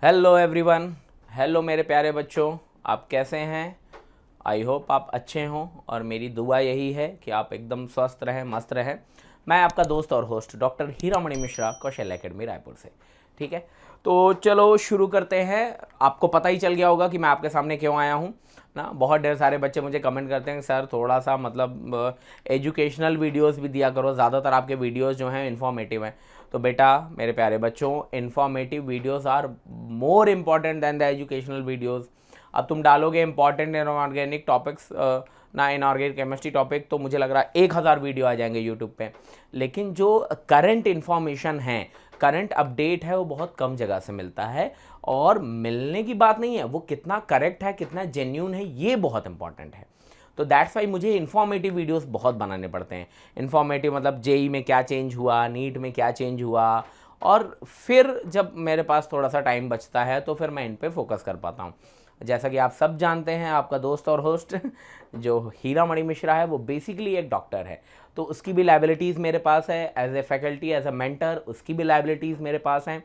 Hello everyone. Hello मेरे प्यारे बच्चों, आप कैसे हैं? आई होप आप अच्छे हों और मेरी दुआ यही है कि आप एकदम स्वस्थ रहें, मस्त रहें। मैं आपका दोस्त और होस्ट डॉक्टर हीरामणि मिश्रा, कौशल एकेडमी रायपुर से। ठीक है, तो चलो शुरू करते हैं। आपको पता ही चल गया होगा कि मैं आपके सामने क्यों आया हूँ ना। बहुत ढेर सारे बच्चे मुझे कमेंट करते हैं सर थोड़ा सा मतलब एजुकेशनल वीडियोस भी दिया करो, ज़्यादातर आपके वीडियोस जो हैं इन्फॉर्मेटिव हैं। तो बेटा मेरे प्यारे बच्चों, informative videos are more important than the educational videos. अब तुम डालोगे इंपॉर्टेंट इनऑर्गेनिक टॉपिक्स ना, इनऑर्गेनिक केमिस्ट्री टॉपिक, तो मुझे लग रहा है 1000 वीडियो आ जाएंगे यूट्यूब पे। लेकिन जो करंट इन्फॉर्मेशन है, करंट अपडेट है, वो बहुत कम जगह से मिलता है। और मिलने की बात नहीं है, वो कितना करेक्ट है, कितना जेन्यून है, ये बहुत इंपॉर्टेंट है। तो दैट्स वाई मुझे इन्फॉर्मेटिव वीडियोस बहुत बनाने पड़ते हैं। इन्फॉर्मेटिव मतलब जेई में क्या चेंज हुआ, नीट में क्या चेंज हुआ, और फिर जब मेरे पास थोड़ा सा टाइम बचता है तो फिर मैं इन पे फोकस कर पाता हूँ। जैसा कि आप सब जानते हैं, आपका दोस्त और होस्ट जो हीरामणि मिश्रा है, वो बेसिकली एक डॉक्टर है। तो उसकी भी लाइबिलिटीज़ मेरे पास है, as a faculty, as a mentor, उसकी भी लाइबिलिटीज़ मेरे पास हैं।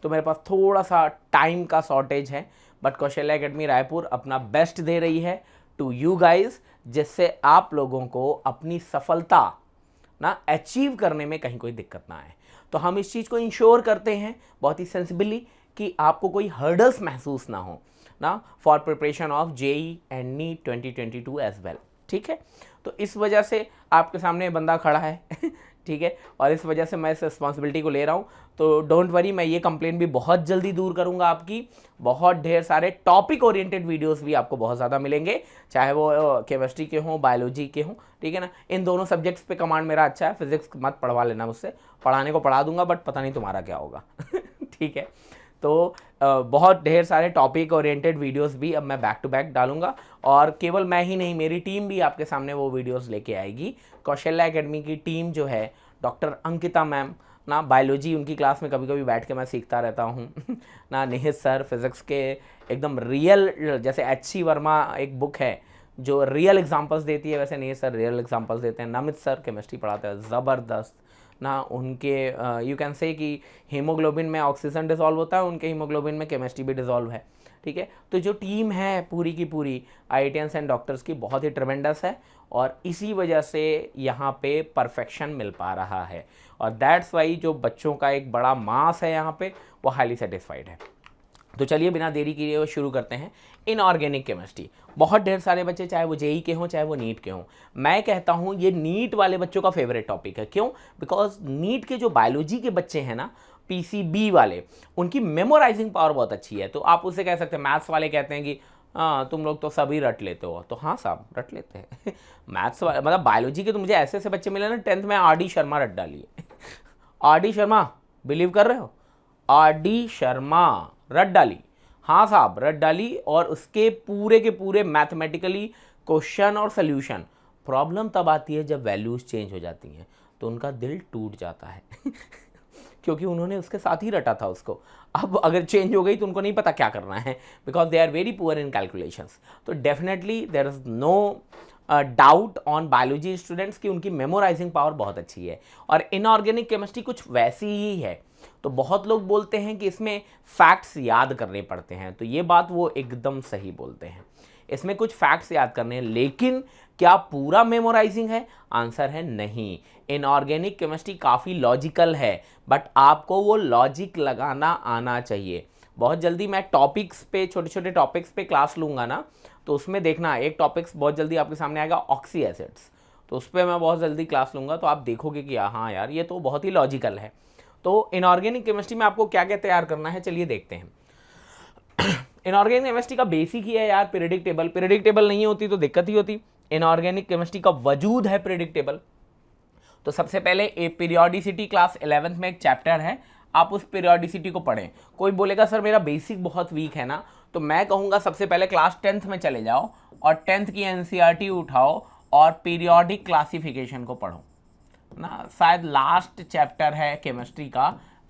तो मेरे पास थोड़ा सा टाइम का शॉर्टेज है, बट कौशल्या एकेडमी रायपुर अपना बेस्ट दे रही है टू यू गाइज, जिससे आप लोगों को अपनी सफलता ना अचीव करने में कहीं कोई दिक्कत ना आए। तो हम इस चीज़ को इंश्योर करते हैं बहुत ही सेंसिबली कि आपको कोई हर्डल्स महसूस ना हो ना, for preparation of JEE and NEET 2022 as well. ठीक है, तो इस वजह से आपके सामने बंदा खड़ा है ठीक है, और इस वजह से मैं इस रिस्पॉन्सिबिलिटी को ले रहा हूँ। तो डोंट वरी, मैं ये कंप्लेन भी बहुत जल्दी दूर करूँगा आपकी। बहुत ढेर सारे टॉपिक ओरिएंटेड वीडियोस भी आपको बहुत ज़्यादा मिलेंगे, चाहे वो केमिस्ट्री के हों, बायोलॉजी के हों। ठीक है ना, इन दोनों सब्जेक्ट्स पे कमांड मेरा अच्छा है। फिजिक्स मत पढ़वा लेना मुझसे, पढ़ाने को पढ़ा दूंगा, बट पता नहीं तुम्हारा क्या होगा ठीक है, तो बहुत ढेर सारे टॉपिक ओरिएंटेड वीडियोस भी अब मैं बैक टू बैक डालूंगा। और केवल मैं ही नहीं, मेरी टीम भी आपके सामने वो वीडियोस लेके आएगी। कौशल्या एकेडमी की टीम जो है, डॉक्टर अंकिता मैम ना, बायोलॉजी उनकी क्लास में कभी कभी बैठ के मैं सीखता रहता हूँ ना, निहित सर फिज़िक्स के एकदम रियल, जैसे एच.सी. वर्मा एक बुक है जो रियल एग्जांपल्स देती है, वैसे निहित सर रियल एग्जांपल्स देते हैं। नमित सर केमिस्ट्री पढ़ाते हैं ज़बरदस्त ना। उनके यू कैन से कि हीमोग्लोबिन में ऑक्सीजन डिसॉल्व होता है, उनके हीमोग्लोबिन में केमिस्ट्री भी डिसॉल्व है। ठीक है, तो जो टीम है पूरी की पूरी आईआईटियंस एंड डॉक्टर्स की, बहुत ही ट्रेमेंडस है, और इसी वजह से यहाँ पे परफेक्शन मिल पा रहा है। और दैट्स वाई जो बच्चों का एक बड़ा मास है यहाँ पे, वो हाईली सेटिस्फाइड है। तो चलिए बिना देरी किए शुरू करते हैं। इनऑर्गेनिक केमिस्ट्री, बहुत ढेर सारे बच्चे, चाहे वो जेई के हों चाहे वो नीट के हों, मैं कहता हूँ ये नीट वाले बच्चों का फेवरेट टॉपिक है। क्यों? बिकॉज नीट के जो बायोलॉजी के बच्चे हैं ना, पीसीबी वाले, उनकी मेमोराइजिंग पावर बहुत अच्छी है। तो आप उससे कह सकते हैं, मैथ्स वाले कहते हैं कि हाँ तुम लोग तो सभी रट लेते हो, तो हाँ साहब रट लेते हैं मैथ्स वाले मतलब बायोलॉजी के तो मुझे ऐसे ऐसे बच्चे मिले ना, 10th में आर.डी. शर्मा रट डालिए आर.डी. शर्मा, बिलीव कर रहे हो? आर.डी. शर्मा रट डाली, हाँ साहब रट डाली, और उसके पूरे के पूरे मैथमेटिकली क्वेश्चन और सोल्यूशन। प्रॉब्लम तब आती है जब वैल्यूज चेंज हो जाती हैं, तो उनका दिल टूट जाता है क्योंकि उन्होंने उसके साथ ही रटा था उसको। अब अगर चेंज हो गई तो उनको नहीं पता क्या करना है, because they are very poor in calculations. तो definitely there is no doubt on biology students की उनकी मेमोराइजिंग पावर बहुत अच्छी है। और इनऑर्गेनिक केमिस्ट्री कुछ वैसी ही है। तो बहुत लोग बोलते हैं कि इसमें फैक्ट्स याद करने पड़ते हैं, तो ये बात वो एकदम सही बोलते हैं, इसमें कुछ फैक्ट्स याद करने हैं। लेकिन क्या पूरा मेमोराइजिंग है? आंसर है नहीं। इनऑर्गेनिक केमिस्ट्री काफ़ी लॉजिकल है, बट आपको वो लॉजिक लगाना आना चाहिए। बहुत जल्दी मैं टॉपिक्स पे, छोटे छोटे टॉपिक्स पे क्लास लूँगा ना, तो उसमें देखना एक टॉपिक्स बहुत जल्दी आपके सामने आएगा, ऑक्सी एसिड्स। तो उस पर मैं बहुत जल्दी क्लास लूँगा, तो आप देखोगे कि हाँ यार ये तो बहुत ही लॉजिकल है। तो इनऑर्गेनिक केमिस्ट्री में आपको क्या क्या तैयार करना है, चलिए देखते हैं। इनऑर्गेनिक केमिस्ट्री का बेसिक ही है यार पीरियडिक टेबल। पीरियडिक टेबल नहीं होती तो दिक्कत ही होती। इनऑर्गेनिक केमिस्ट्री का वजूद है पीरियडिक टेबल। तो सबसे पहले ए पीरियोडिसिटी, क्लास 11th में एक चैप्टर है, आप उस पीरियोडिसिटी को पढ़ें। कोई बोलेगा सर मेरा बेसिक बहुत वीक है ना, तो मैं कहूँगा सबसे पहले क्लास 10th में चले जाओ और 10th की एनसीईआरटी उठाओ और पीरियोडिक क्लासिफिकेशन को पढ़ो ना। शायद लास्ट चैप्टर है केमिस्ट्री का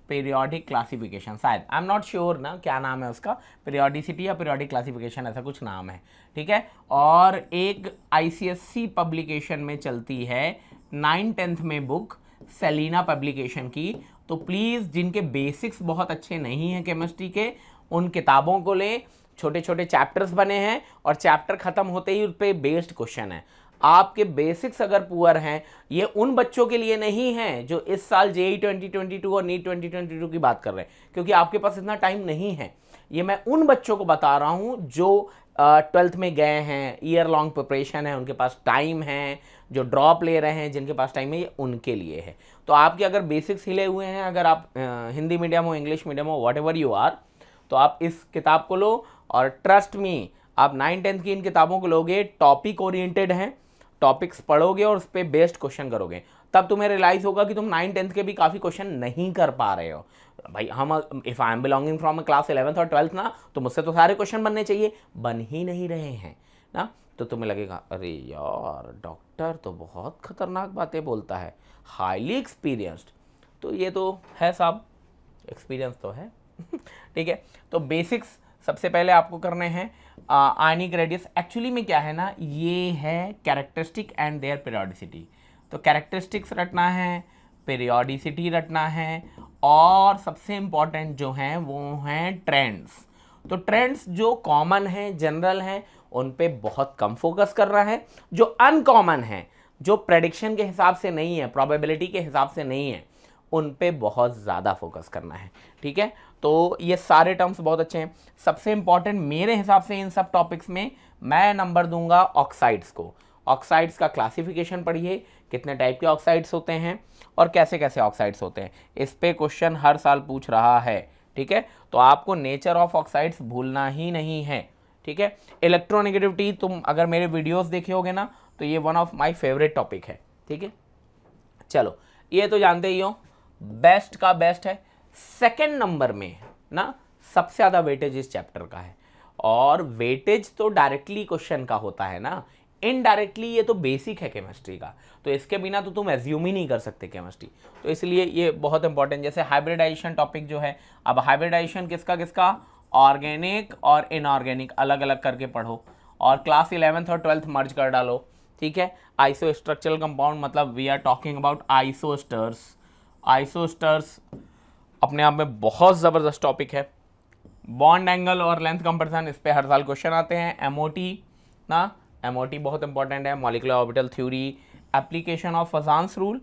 पीरियोडिक क्लासिफिकेशन, शायद, आई एम नॉट श्योर ना क्या नाम है उसका, पीरियोडिसिटी या पीरियोडिक क्लासिफिकेशन ऐसा कुछ नाम है। ठीक है, और एक आईसीएससी पब्लिकेशन में चलती है 9th-10th में बुक, सेलिना पब्लिकेशन की। तो प्लीज़ जिनके बेसिक्स बहुत अच्छे नहीं हैं केमिस्ट्री के, उन किताबों को लें, छोटे छोटे चैप्टर्स बने हैं और चैप्टर खत्म होते ही उस पर बेस्ड क्वेश्चन है। आपके बेसिक्स अगर पुअर हैं, ये उन बच्चों के लिए नहीं है जो इस साल जेई 2022 और नीट 2022 की बात कर रहे हैं, क्योंकि आपके पास इतना टाइम नहीं है। ये मैं उन बच्चों को बता रहा हूं जो 12th में गए हैं, ईयर लॉन्ग प्रिपरेशन है, उनके पास टाइम है, जो ड्रॉप ले रहे हैं, जिनके पास टाइम है, ये उनके लिए है। तो आपके अगर बेसिक्स हिले हुए हैं, अगर आप हिंदी मीडियम हो, इंग्लिश मीडियम हो, वॉट एवर यू आर, तो आप इस किताब को लो। और ट्रस्ट मी, आप 9th-10th की इन किताबों को लोगे, टॉपिक ओरिएंटेड हैं, टॉपिक्स पढ़ोगे और उस पर बेस्ड क्वेश्चन करोगे, तब तुम्हें रियलाइज होगा कि तुम 9th-10th के भी काफ़ी क्वेश्चन नहीं कर पा रहे हो। भाई हम, if I am belonging from class 11th और 12th ना, तो मुझसे तो सारे क्वेश्चन बनने चाहिए, बन ही नहीं रहे हैं ना। तो तुम्हें लगेगा अरे यार डॉक्टर तो बहुत खतरनाक बातें बोलता है, हाईली एक्सपीरियंस्ड। तो ये तो है साहब, एक्सपीरियंस तो है। ठीक है, तो बेसिक्स सबसे पहले आपको करने हैं। आयनिक रेडियस एक्चुअली में क्या है ना, ये है कैरेक्टरिस्टिक एंड देयर पीरियोडिसिटी। तो कैरेक्टरिस्टिक्स रटना है, पीरियोडिसिटी रटना है, और सबसे इंपॉर्टेंट जो हैं वो हैं ट्रेंड्स। तो ट्रेंड्स जो कॉमन हैं, जनरल हैं, उन पे बहुत कम फोकस करना है। जो अनकॉमन हैं, जो प्रेडिक्शन के हिसाब से नहीं है, प्रोबेबिलिटी के हिसाब से नहीं है, उन पे बहुत ज़्यादा फोकस करना है। ठीक है, तो ये सारे टर्म्स बहुत अच्छे हैं। सबसे इंपॉर्टेंट मेरे हिसाब से इन सब टॉपिक्स में मैं नंबर दूंगा ऑक्साइड्स को। ऑक्साइड्स का क्लासिफिकेशन पढ़िए, कितने टाइप के ऑक्साइड्स होते हैं और कैसे कैसे ऑक्साइड्स होते हैं, इस पे क्वेश्चन हर साल पूछ रहा है। ठीक है, तो आपको नेचर ऑफ ऑक्साइड्स भूलना ही नहीं है। ठीक है, इलेक्ट्रोनेगेटिविटी तुम अगर मेरे वीडियोस देखे होगे ना, तो ये one of my favourite topic है। ठीक है, चलो ये तो जानते ही हो, बेस्ट का बेस्ट है। सेकंड नंबर में ना सबसे ज़्यादा वेटेज इस चैप्टर का है, और वेटेज तो डायरेक्टली क्वेश्चन का होता है ना, इनडायरेक्टली ये तो बेसिक है केमिस्ट्री का, तो इसके बिना तो तुम एज्यूम ही नहीं कर सकते केमिस्ट्री। तो इसलिए ये बहुत इंपॉर्टेंट। जैसे हाइब्रिडाइजेशन टॉपिक जो है, अब हाइब्रिडाइजेशन किसका किसका, ऑर्गेनिक और इनऑर्गेनिक अलग अलग करके पढ़ो, और क्लास 11th और 12th मर्ज कर डालो। ठीक है, आइसो स्ट्रक्चरल कंपाउंड मतलब वी आर टॉकिंग अबाउट आइसोस्टर्स। आइसोस्टर्स अपने आप में बहुत ज़बरदस्त टॉपिक है। बॉन्ड एंगल और लेंथ कंपैरिजन, इस पे हर साल क्वेश्चन आते हैं। एमओटी ना, एमओटी बहुत इंपॉर्टेंट है। Molecular orbital theory, application of फजान्स rule,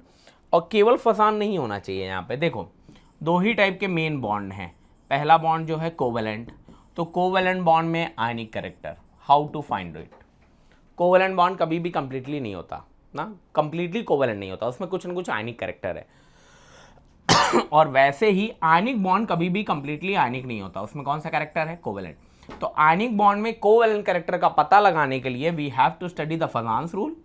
और केवल फजान नहीं होना चाहिए। यहाँ पे देखो दो ही टाइप के मेन बॉन्ड हैं। पहला बॉन्ड जो है कोवेलेंट, तो कोवेलेंट बॉन्ड में ionic character, how to find it. Covalent bond कभी भी कंप्लीटली नहीं होता ना, कंप्लीटली कोवेलेंट नहीं होता, उसमें कुछ ना कुछ आयनिक कैरेक्टर है। और वैसे ही आयनिक बॉन्ड कभी भी कंप्लीटली आयनिक नहीं होता, उसमें कौन सा कैरेक्टर है, कोवेलेंट। तो आयनिक बॉन्ड में कोवेलेंट कैरेक्टर का पता लगाने के लिए we have to study the Fajans rule,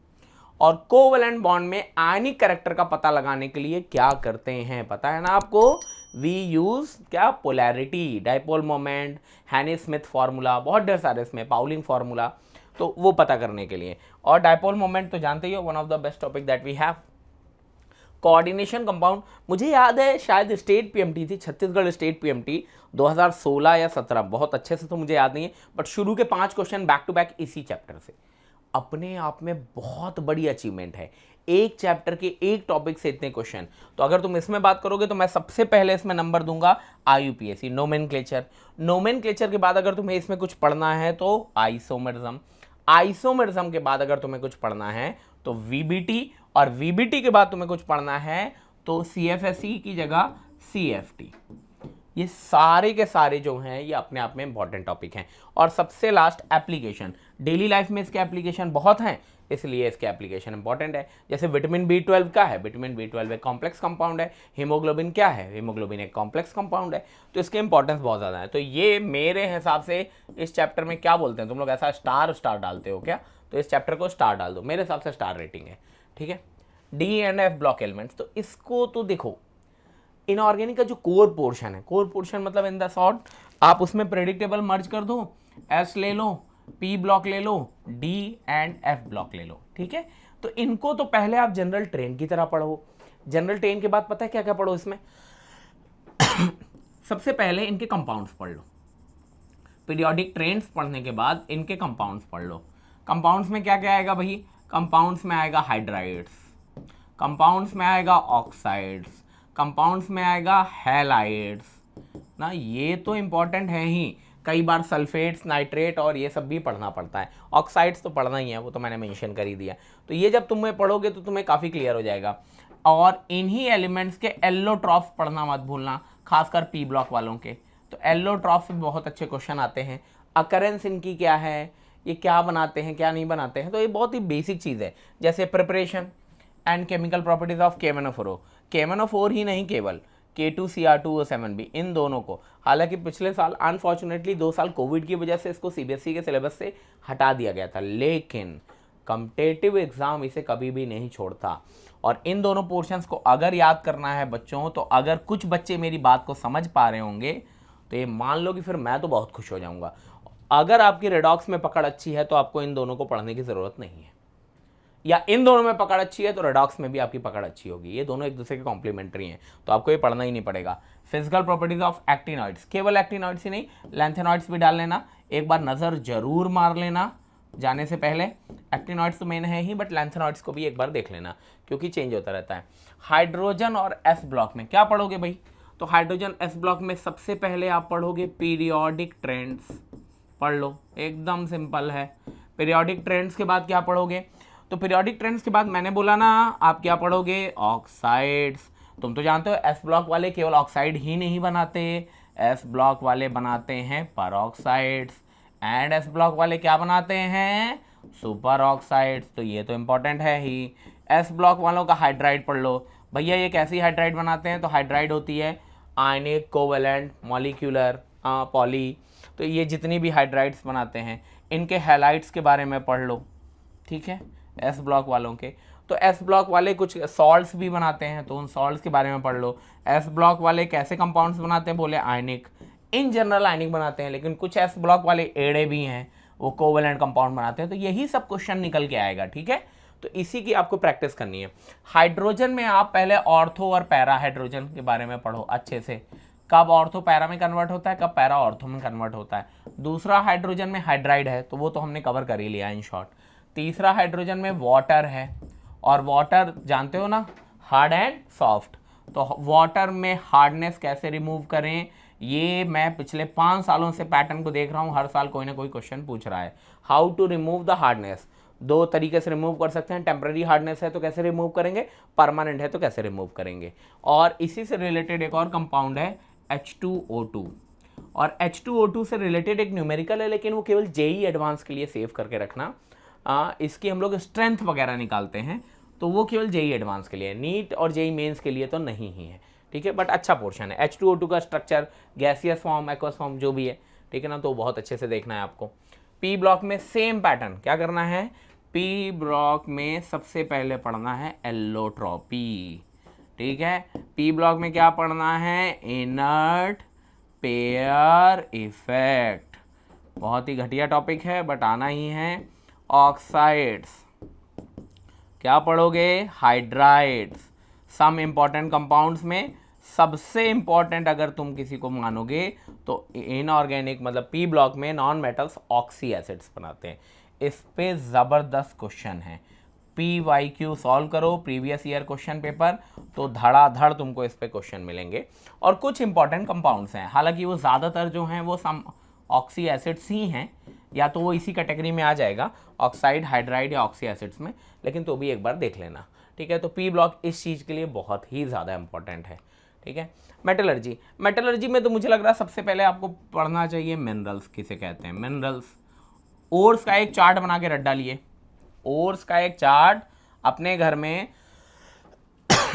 और कोवेलेंट बॉन्ड में आयनिक कैरेक्टर का पता लगाने के लिए क्या करते हैं पता है ना आपको, वी यूज क्या, पोलैरिटी, डाइपोल मोमेंट, हैनी स्मिथ फार्मूला, बहुत ढेर सारे इसमें, पाउलिंग फार्मूला, तो वो पता करने के लिए। और डाइपोल मोमेंट तो जानते ही हो, one of the best topic that we have. Coordination compound, मुझे याद है शायद स्टेट पीएमटी थी, छत्तीसगढ़ स्टेट पीएमटी 2016 या 17, बहुत अच्छे से तो मुझे याद नहीं है, बट शुरू के 5 क्वेश्चन बैक टू बैक इसी चैप्टर से। अपने आप में बहुत बड़ी अचीवमेंट है, एक चैप्टर के एक टॉपिक से इतने क्वेश्चन। तो अगर तुम इसमें बात करोगे तो मैं सबसे पहले इसमें नंबर दूंगा आईयूपीएसी, नोमेनक्लेचर। नोमेनक्लेचर के बाद अगर तुम्हें इसमें कुछ पढ़ना है तो आइसोमेरिज्म, आइसोमेरिज्म के बाद अगर तुम्हें कुछ पढ़ना है तो वीबीटी, और वीबीटी के बाद तुम्हें कुछ पढ़ना है तो सीएफएसई की जगह सीएफटी। ये सारे के सारे जो हैं ये अपने आप में इंपॉर्टेंट टॉपिक हैं। और सबसे लास्ट एप्लीकेशन, डेली लाइफ में इसके एप्लीकेशन बहुत हैं, इसलिए इसके एप्लीकेशन इंपॉर्टेंट है। जैसे विटामिन बी 12 का है, विटामिन बी 12 एक कॉम्प्लेक्स कंपाउंड है। हीमोग्लोबिन क्या है, हीमोग्लोबिन एक कॉम्प्लेक्स कंपाउंड है, तो इसके इंपॉर्टेंस बहुत ज़्यादा है। तो ये मेरे हिसाब से इस चैप्टर में क्या बोलते हैं, तुम लोग ऐसा स्टार डालते हो क्या, तो इस चैप्टर को स्टार डाल दो, मेरे हिसाब से स्टार रेटिंग है। ठीक है, D and F block elements, तो इसको तो देखो, इनऑर्गेनिक का जो कोर पोर्शन है, कोर पोर्शन मतलब इन द शॉर्ट आप उसमें प्रेडिक्टेबल मर्ज कर दो, एस ले लो, पी ब्लॉक ले लो, डी एंड एफ ब्लॉक ले लो। ठीक है, तो इनको तो पहले आप जनरल ट्रेन की तरह पढ़ो। जनरल ट्रेन के बाद पता है क्या क्या पढ़ो इसमें सबसे पहले इनके कंपाउंड्स पढ़ लो, पीरियोडिक ट्रेन्स पढ़ने के बाद इनके कंपाउंड्स पढ़ लो। कंपाउंड्स में क्या क्या आएगा भाई, कंपाउंड्स में आएगा हाइड्राइड्स, कंपाउंड्स में आएगा ऑक्साइड्स, कंपाउंड्स में आएगा हैलाइड्स, ना, ये तो इम्पॉर्टेंट है ही। कई बार सल्फेट्स, नाइट्रेट और ये सब भी पढ़ना पड़ता है। ऑक्साइड्स तो पढ़ना ही है, वो तो मैंने मेंशन कर ही दिया। तो ये जब तुम्हें पढ़ोगे तो तुम्हें काफ़ी क्लियर हो जाएगा। और इन्हीं एलिमेंट्स के एलोट्रॉफ पढ़ना मत भूलना, खासकर पी ब्लॉक वालों के। तो एलोट्रॉफ में बहुत अच्छे क्वेश्चन आते हैं। अकरेंस इनकी क्या है, ये क्या बनाते हैं क्या नहीं बनाते हैं, तो ये बहुत ही बेसिक चीज़ है। जैसे preparation and chemical properties of केमेनोफोर, केमेनोफोर ही नहीं केवल K2Cr2O7B, इन दोनों को। हालांकि पिछले साल अनफॉर्चुनेटली 2 साल कोविड की वजह से इसको सीबीएसई के सिलेबस से हटा दिया गया था, लेकिन कॉम्पिटिटिव एग्जाम इसे कभी भी नहीं छोड़ता। और इन दोनों पोर्शंस को अगर याद करना है बच्चों, तो अगर कुछ बच्चे मेरी बात को समझ पा रहे होंगे तो ये मान लो कि फिर मैं तो बहुत खुश हो जाऊंगा। अगर आपकी रेडॉक्स में पकड़ अच्छी है तो आपको इन दोनों को पढ़ने की ज़रूरत नहीं है, या इन दोनों में पकड़ अच्छी है तो रेडॉक्स में भी आपकी पकड़ अच्छी होगी। ये दोनों एक दूसरे के कॉम्प्लीमेंट्री हैं, तो आपको ये पढ़ना ही नहीं पड़ेगा। फिजिकल प्रॉपर्टीज ऑफ एक्टिनॉइड्स, केवल एक्टिनॉइड्स ही नहीं, लैंथेनॉइड्स भी डाल लेना, एक बार नज़र जरूर मार लेना जाने से पहले। एक्टिनॉइड्स तो मेन है ही, बट लैंथेनॉइड्स को भी एक बार देख लेना, क्योंकि चेंज होता रहता है। हाइड्रोजन और एस ब्लॉक में क्या पढ़ोगे भाई? तो हाइड्रोजन एस ब्लॉक में सबसे पहले आप पढ़ोगे पीरियोडिक ट्रेंड्स, पढ़ लो, एकदम सिंपल है। पीरियोडिक ट्रेंड्स के बाद क्या पढ़ोगे? तो पीरियोडिक ट्रेंड्स के बाद मैंने बोला ना, आप क्या पढ़ोगे? ऑक्साइड्स। तुम तो जानते हो एस ब्लॉक वाले केवल ऑक्साइड ही नहीं बनाते, एस ब्लॉक वाले बनाते हैं परऑक्साइड्स, एंड एस ब्लॉक वाले क्या बनाते हैं? Super oxides. तो ये तो इंपॉर्टेंट है ही। एस ब्लॉक वालों का हाइड्राइड पढ़ लो। भैया ये कैसी हाइड्राइड बनाते हैं? तो हाइड्राइड होती है आयनिक, कोवेलेंट, मॉलिक्यूलर, पॉली। तो ये जितनी भी हाइड्राइड्स बनाते हैं इनके हैलाइड्स के बारे में पढ़ लो, ठीक है, एस ब्लॉक वालों के। तो एस ब्लॉक वाले कुछ सॉल्ट्स भी बनाते हैं, तो उन सॉल्ट्स के बारे में पढ़ लो। एस ब्लॉक वाले कैसे कंपाउंड्स बनाते हैं? बोले आयनिक, इन जनरल आयनिक बनाते हैं, लेकिन कुछ एस ब्लॉक वाले एड़े भी हैं, वो कोवेलेंट कंपाउंड बनाते हैं। तो यही सब क्वेश्चन निकल के आएगा, ठीक है। तो इसी की आपको प्रैक्टिस करनी है। हाइड्रोजन में आप पहले ऑर्थो और पैरा हाइड्रोजन के बारे में पढ़ो अच्छे से, कब ऑर्थो पैरा में कन्वर्ट होता है, कब पैरा ऑर्थो में कन्वर्ट होता है। दूसरा हाइड्रोजन में हाइड्राइड है, तो वो तो हमने कवर कर ही लिया इन शॉर्ट। तीसरा हाइड्रोजन में वाटर है, और वाटर जानते हो ना, हार्ड एंड सॉफ्ट। तो वाटर में हार्डनेस कैसे रिमूव करें, ये मैं पिछले 5 सालों से पैटर्न को देख रहा हूँ, हर साल कोई ना कोई क्वेश्चन पूछ रहा है। How to remove the hardness, 2 तरीके से रिमूव कर सकते हैं। टेम्पररी हार्डनेस है तो कैसे रिमूव करेंगे, परमानेंट है तो कैसे रिमूव करेंगे। और इसी से रिलेटेड एक और कंपाउंड है H2O2, और H2O2 से रिलेटेड एक न्यूमेरिकल है, लेकिन वो केवल जेई एडवांस के लिए सेव करके रखना। इसकी हम लोग स्ट्रेंथ वगैरह निकालते हैं, तो वो केवल जेई एडवांस के लिए, नीट और जेई मेंस के लिए तो नहीं ही है, ठीक है। बट अच्छा पोर्शन है। H2O2 का structure, gaseous form, aqueous form, जो भी है, ठीक है ना, तो बहुत अच्छे से देखना है आपको। पी ब्लॉक में सेम पैटर्न, क्या करना है? पी ब्लॉक में सबसे पहले पढ़ना है एलोट्रॉपी, ठीक है। पी ब्लॉक में क्या पढ़ना है? इनर्ट पेयर इफेक्ट, बहुत ही घटिया टॉपिक है बट आना ही है। ऑक्साइड्स क्या पढ़ोगे? हाइड्राइड्स। सम इंपॉर्टेंट कंपाउंड्स में सबसे इंपॉर्टेंट अगर तुम किसी को मानोगे तो इनऑर्गेनिक, मतलब पी ब्लॉक में नॉन मेटल्स ऑक्सी एसिड्स बनाते हैं। इस पे ज़बरदस्त क्वेश्चन है, PYQ सॉल्व करो प्रीवियस ईयर क्वेश्चन पेपर, तो धड़ाधड़ तुमको इस पे क्वेश्चन मिलेंगे। और कुछ इंपॉर्टेंट कंपाउंड्स हैं, हालांकि वो ज़्यादातर जो हैं वो सम ऑक्सी एसिड्स ही हैं, या तो वो इसी कैटेगरी में आ जाएगा, ऑक्साइड, हाइड्राइड या ऑक्सी एसिड्स में, लेकिन तो भी एक बार देख लेना, ठीक है। तो पी ब्लॉक इस चीज़ के लिए बहुत ही ज़्यादा इंपॉर्टेंट है, ठीक है। मेटलर्जी, मेटलर्जी में तो मुझे लग रहा है सबसे पहले आपको पढ़ना चाहिए मिनरल्स, किसे कहते हैं मिनरल्स। ओर्स का एक चार्ट बना के रख डालिए, ओर्स का एक चार्ट अपने घर में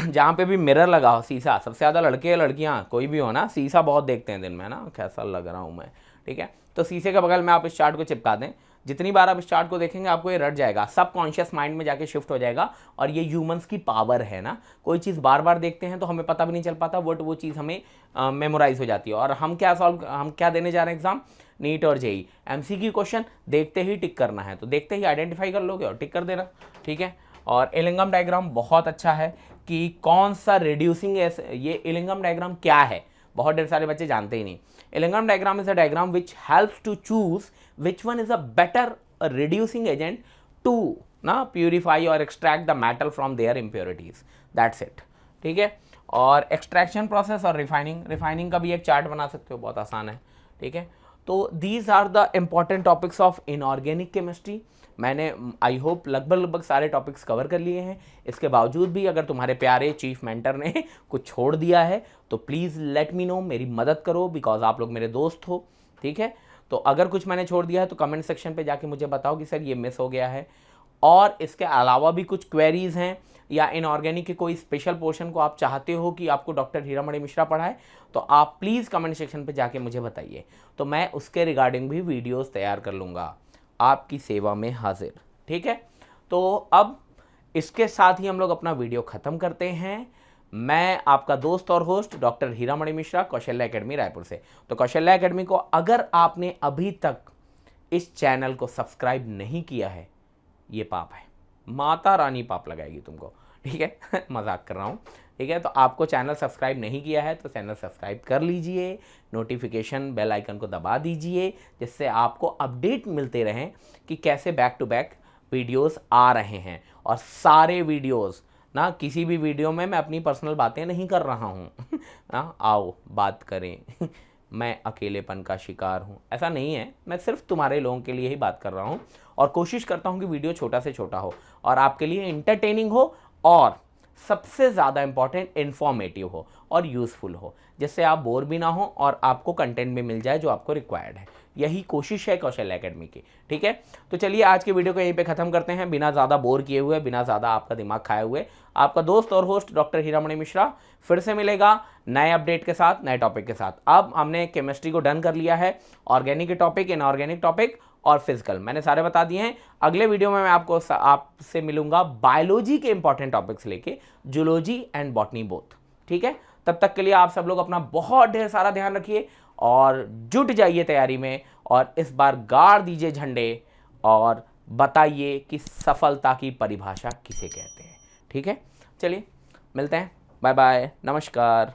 जहाँ पे भी मिरर लगा हो, शीशा, सबसे ज़्यादा लड़के या लड़कियाँ कोई भी हो ना, शीशा बहुत देखते हैं दिन में ना, कैसा लग रहा हूँ मैं, ठीक है। तो शीशे के बगल में आप इस चार्ट को चिपका दें, जितनी बार आप इस चार्ट को देखेंगे आपको ये रट जाएगा, सब कॉन्शियस माइंड में जाके शिफ्ट हो जाएगा। और ये ह्यूमंस की पावर है ना, कोई चीज़ बार बार देखते हैं तो हमें पता भी नहीं चल पाता, बट वो चीज़ हमें मेमोराइज हो जाती है। और हम क्या देने जा रहे हैं एग्जाम, नीट और जेई, MCQ क्वेश्चन देखते ही टिक करना है, तो देखते ही आइडेंटिफाई कर लोगे और टिक कर देना, ठीक है। और इलिंगम डायग्राम बहुत अच्छा है कि कौन सा रिड्यूसिंग, ये इलिंगम डायग्राम क्या है, बहुत ढेर सारे बच्चे जानते ही नहीं। Ellingham diagram is a diagram which helps to choose which one is a better reducing agent to ना प्यूरिफाई और extract the metal from their impurities, that's it, ठीक है। और एक्सट्रैक्शन प्रोसेस और रिफाइनिंग का भी एक चार्ट बना सकते हो, बहुत आसान है, ठीक है। तो these are the important topics of inorganic chemistry. मैंने आई होप लगभग सारे टॉपिक्स कवर कर लिए हैं। इसके बावजूद भी अगर तुम्हारे प्यारे चीफ मेंटर ने कुछ छोड़ दिया है तो प्लीज़ लेट मी नो, मेरी मदद करो, बिकॉज आप लोग मेरे दोस्त हो, ठीक है। तो अगर कुछ मैंने छोड़ दिया है तो कमेंट सेक्शन पे जाके मुझे बताओ कि सर ये मिस हो गया है। और इसके अलावा भी कुछ क्वेरीज हैं या इनऑर्गेनिक के कोई स्पेशल पोर्शन को आप चाहते हो कि आपको डॉक्टर हीरामणि मिश्रा पढ़ाए, तो आप प्लीज़ कमेंट सेक्शन पे जाके मुझे बताइए, तो मैं उसके रिगार्डिंग भी वीडियोस तैयार कर लूँगा। आपकी सेवा में हाजिर, ठीक है। तो अब इसके साथ ही हम लोग अपना वीडियो ख़त्म करते हैं। मैं आपका दोस्त और host doctor Hiramani Mishra, Kaushalya academy Raipur से। तो कौशल्या एकेडमी को अगर आपने अभी तक इस चैनल को सब्सक्राइब नहीं किया है, ये पाप है, माता रानी पाप लगाएगी तुमको, ठीक है। मजाक कर रहा हूँ, ठीक है। तो आपको चैनल सब्सक्राइब नहीं किया है तो चैनल सब्सक्राइब कर लीजिए, नोटिफिकेशन बेल आइकन को दबा दीजिए, जिससे आपको अपडेट मिलते रहें कि कैसे बैक टू बैक वीडियोस आ रहे हैं। और सारे वीडियोस ना, किसी भी वीडियो में मैं अपनी पर्सनल बातें नहीं कर रहा हूँ ना, आओ बात करें मैं अकेलेपन का शिकार हूँ, ऐसा नहीं है। मैं सिर्फ तुम्हारे लोगों के लिए ही बात कर रहा हूँ और कोशिश करता हूँ कि वीडियो छोटा से छोटा हो और आपके लिए इंटरटेनिंग हो और सबसे ज़्यादा इंपॉर्टेंट इन्फॉर्मेटिव हो और यूज़फुल हो, जिससे आप बोर भी ना हो और आपको कंटेंट भी मिल जाए जो आपको रिक्वायर्ड है। यही कोशिश है कौशल्या एकेडमी की, ठीक है। तो चलिए आज के वीडियो को यहीं पे ख़त्म करते हैं, बिना ज़्यादा बोर किए हुए, बिना ज़्यादा आपका दिमाग खाए हुए। आपका दोस्त और होस्ट डॉक्टर हीरामणि मिश्रा फिर से मिलेगा नए अपडेट के साथ, नए टॉपिक के साथ। अब हमने केमिस्ट्री को डन कर लिया है, ऑर्गेनिक के टॉपिक, इनऑर्गेनिक टॉपिक और फिजिकल मैंने सारे बता दिए हैं। अगले वीडियो में मैं आपसे मिलूंगा बायोलॉजी के इंपॉर्टेंट टॉपिक्स लेके, जूलॉजी एंड बॉटनी बोथ, ठीक है। तब तक के लिए आप सब लोग अपना बहुत ढेर सारा ध्यान रखिए और जुट जाइए तैयारी में, और इस बार गाड़ दीजिए झंडे और बताइए कि सफलता की परिभाषा किसे कहते हैं, ठीक है। चलिए मिलते हैं, बाय बाय, नमस्कार।